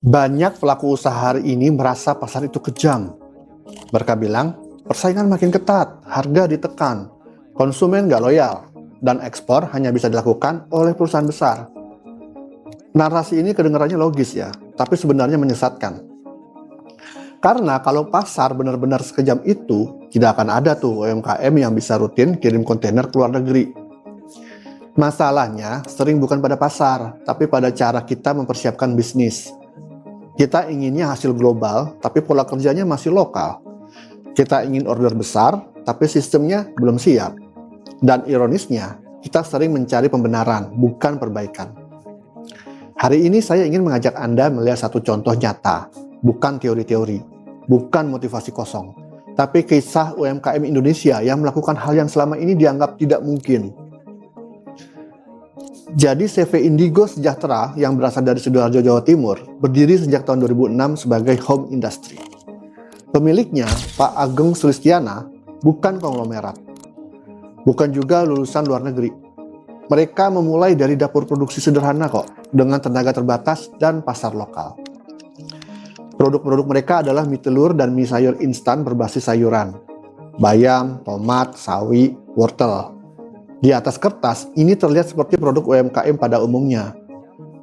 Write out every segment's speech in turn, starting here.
Banyak pelaku usaha hari ini merasa pasar itu kejam. Mereka bilang, persaingan makin ketat, harga ditekan, konsumen nggak loyal, dan ekspor hanya bisa dilakukan oleh perusahaan besar. Narasi ini kedengarannya logis ya, tapi sebenarnya menyesatkan. Karena kalau pasar benar-benar sekejam itu, tidak akan ada tuh UMKM yang bisa rutin kirim kontainer ke luar negeri. Masalahnya sering bukan pada pasar, tapi pada cara kita mempersiapkan bisnis. Kita inginnya hasil global, tapi pola kerjanya masih lokal. Kita ingin order besar, tapi sistemnya belum siap. Dan ironisnya, kita sering mencari pembenaran, bukan perbaikan. Hari ini saya ingin mengajak Anda melihat satu contoh nyata, bukan teori-teori, bukan motivasi kosong, tapi kisah UMKM Indonesia yang melakukan hal yang selama ini dianggap tidak mungkin. Jadi CV Indigo Sejahtera yang berasal dari Sidoarjo, Jawa Timur, berdiri sejak tahun 2006 sebagai home industry. Pemiliknya, Pak Ageng Sulistiana, bukan konglomerat. Bukan juga lulusan luar negeri. Mereka memulai dari dapur produksi sederhana kok, dengan tenaga terbatas dan pasar lokal. Produk-produk mereka adalah mie telur dan mie sayur instan berbasis sayuran. Bayam, tomat, sawi, wortel. Di atas kertas, ini terlihat seperti produk UMKM pada umumnya.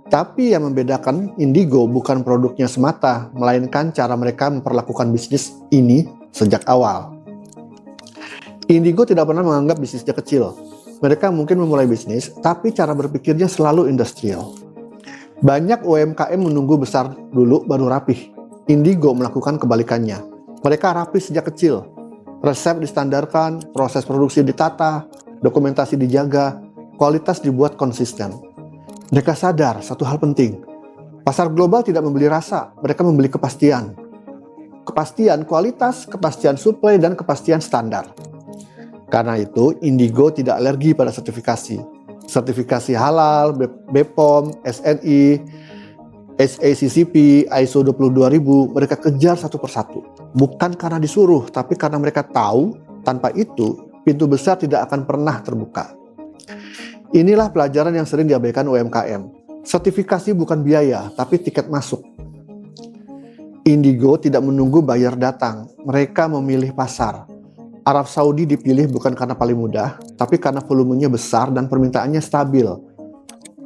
Tapi yang membedakan Indigo bukan produknya semata, melainkan cara mereka memperlakukan bisnis ini sejak awal. Indigo tidak pernah menganggap bisnisnya kecil. Mereka mungkin memulai bisnis, tapi cara berpikirnya selalu industrial. Banyak UMKM menunggu besar dulu baru rapih. Indigo melakukan kebalikannya. Mereka rapih sejak kecil. Resep distandarkan, proses produksi ditata, dokumentasi dijaga, kualitas dibuat konsisten. Mereka sadar satu hal penting. Pasar global tidak membeli rasa, mereka membeli kepastian. Kepastian kualitas, kepastian suplai, dan kepastian standar. Karena itu, Indigo tidak alergi pada sertifikasi. Sertifikasi halal, BPOM, SNI, SACCP, ISO 22000, mereka kejar satu persatu. Bukan karena disuruh, tapi karena mereka tahu, tanpa itu, pintu besar tidak akan pernah terbuka. Inilah pelajaran yang sering diabaikan UMKM. Sertifikasi bukan biaya, tapi tiket masuk. Indigo tidak menunggu buyer datang, mereka memilih pasar. Arab Saudi dipilih bukan karena paling mudah, tapi karena volumenya besar dan permintaannya stabil.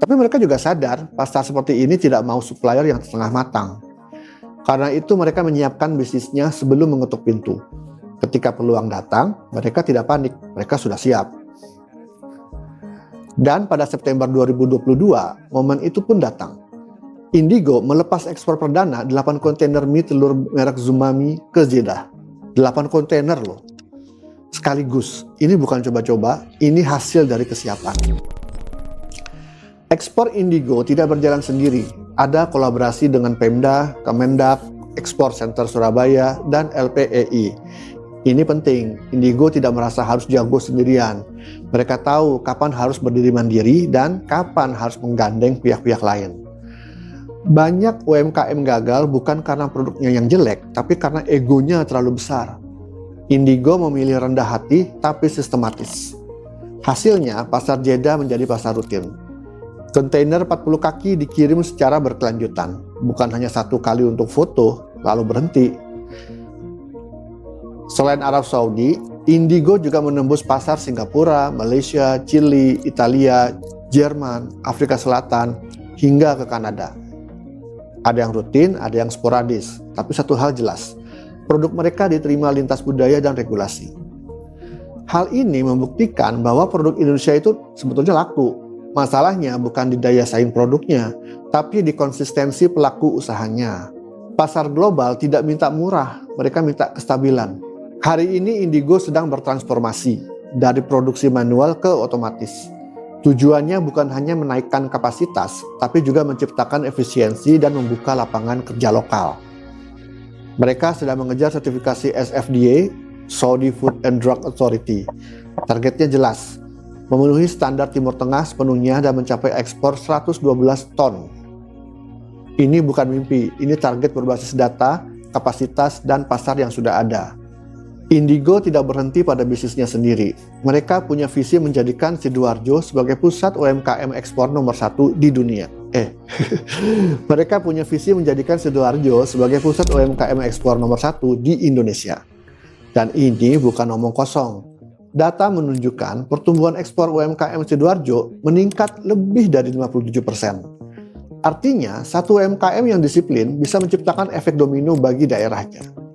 Tapi mereka juga sadar, pasar seperti ini tidak mau supplier yang setengah matang. Karena itu mereka menyiapkan bisnisnya sebelum mengetuk pintu. Ketika peluang datang, mereka tidak panik, mereka sudah siap. Dan pada September 2022, momen itu pun datang. Indigo melepas ekspor perdana 8 kontainer mie telur merek Zumami ke Jeddah. 8 kontainer loh. Sekaligus, ini bukan coba-coba, ini hasil dari kesiapan. Ekspor Indigo tidak berjalan sendiri. Ada kolaborasi dengan Pemda, Kemendak, Export Center Surabaya, dan LPEI. Ini penting, Indigo tidak merasa harus jago sendirian. Mereka tahu kapan harus berdiri mandiri dan kapan harus menggandeng pihak-pihak lain. Banyak UMKM gagal bukan karena produknya yang jelek, tapi karena egonya terlalu besar. Indigo memilih rendah hati tapi sistematis. Hasilnya, pasar Jeddah menjadi pasar rutin. Kontainer 40 kaki dikirim secara berkelanjutan, bukan hanya satu kali untuk foto, lalu berhenti. Selain Arab Saudi, Indigo juga menembus pasar Singapura, Malaysia, Chili, Italia, Jerman, Afrika Selatan, hingga ke Kanada. Ada yang rutin, ada yang sporadis, tapi satu hal jelas, produk mereka diterima lintas budaya dan regulasi. Hal ini membuktikan bahwa produk Indonesia itu sebetulnya laku. Masalahnya bukan di daya saing produknya, tapi di konsistensi pelaku usahanya. Pasar global tidak minta murah, mereka minta kestabilan. Hari ini Indigo sedang bertransformasi dari produksi manual ke otomatis. Tujuannya bukan hanya menaikkan kapasitas, tapi juga menciptakan efisiensi dan membuka lapangan kerja lokal. Mereka sedang mengejar sertifikasi SFDA, Saudi Food and Drug Authority. Targetnya jelas, memenuhi standar Timur Tengah sepenuhnya dan mencapai ekspor 112 ton. Ini bukan mimpi, ini target berbasis data, kapasitas, dan pasar yang sudah ada. Indigo tidak berhenti pada bisnisnya sendiri. Mereka punya visi menjadikan Sidoarjo sebagai pusat UMKM ekspor nomor 1 di dunia. Mereka punya visi menjadikan Sidoarjo sebagai pusat UMKM ekspor nomor 1 di Indonesia. Dan ini bukan omong kosong. Data menunjukkan pertumbuhan ekspor UMKM Sidoarjo meningkat lebih dari 57%. Artinya, satu UMKM yang disiplin bisa menciptakan efek domino bagi daerahnya.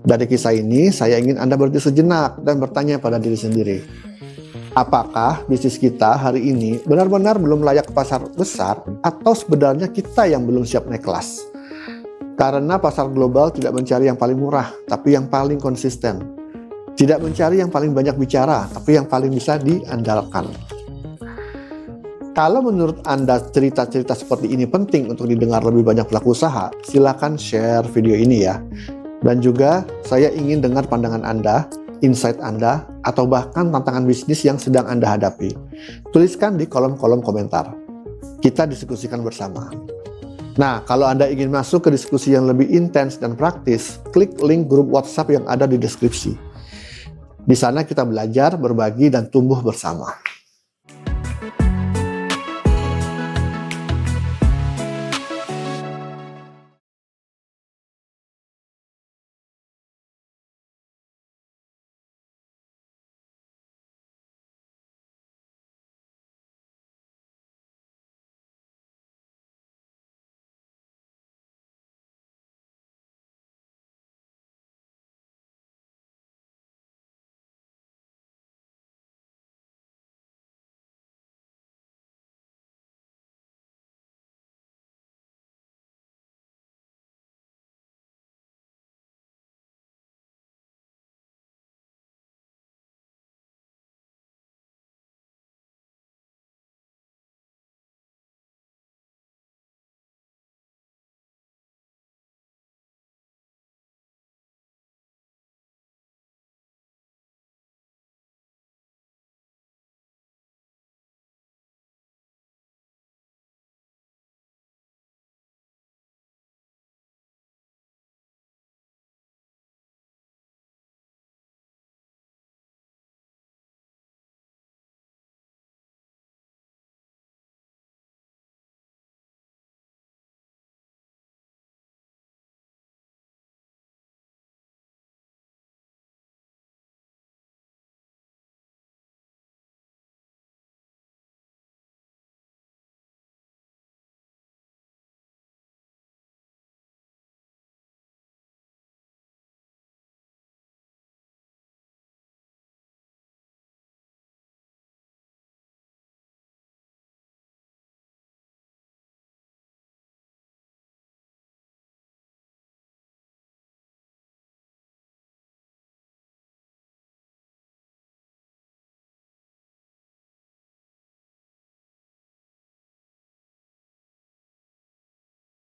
Dari kisah ini, saya ingin Anda berhenti sejenak dan bertanya pada diri sendiri. Apakah bisnis kita hari ini benar-benar belum layak ke pasar besar atau sebenarnya kita yang belum siap naik kelas? Karena pasar global tidak mencari yang paling murah, tapi yang paling konsisten. Tidak mencari yang paling banyak bicara, tapi yang paling bisa diandalkan. Kalau menurut Anda cerita-cerita seperti ini penting untuk didengar lebih banyak pelaku usaha, silakan share video ini ya. Dan juga saya ingin dengar pandangan Anda, insight Anda, atau bahkan tantangan bisnis yang sedang Anda hadapi. Tuliskan di kolom-kolom komentar. Kita diskusikan bersama. Nah, kalau Anda ingin masuk ke diskusi yang lebih intens dan praktis, klik link grup WhatsApp yang ada di deskripsi. Di sana kita belajar, berbagi, dan tumbuh bersama.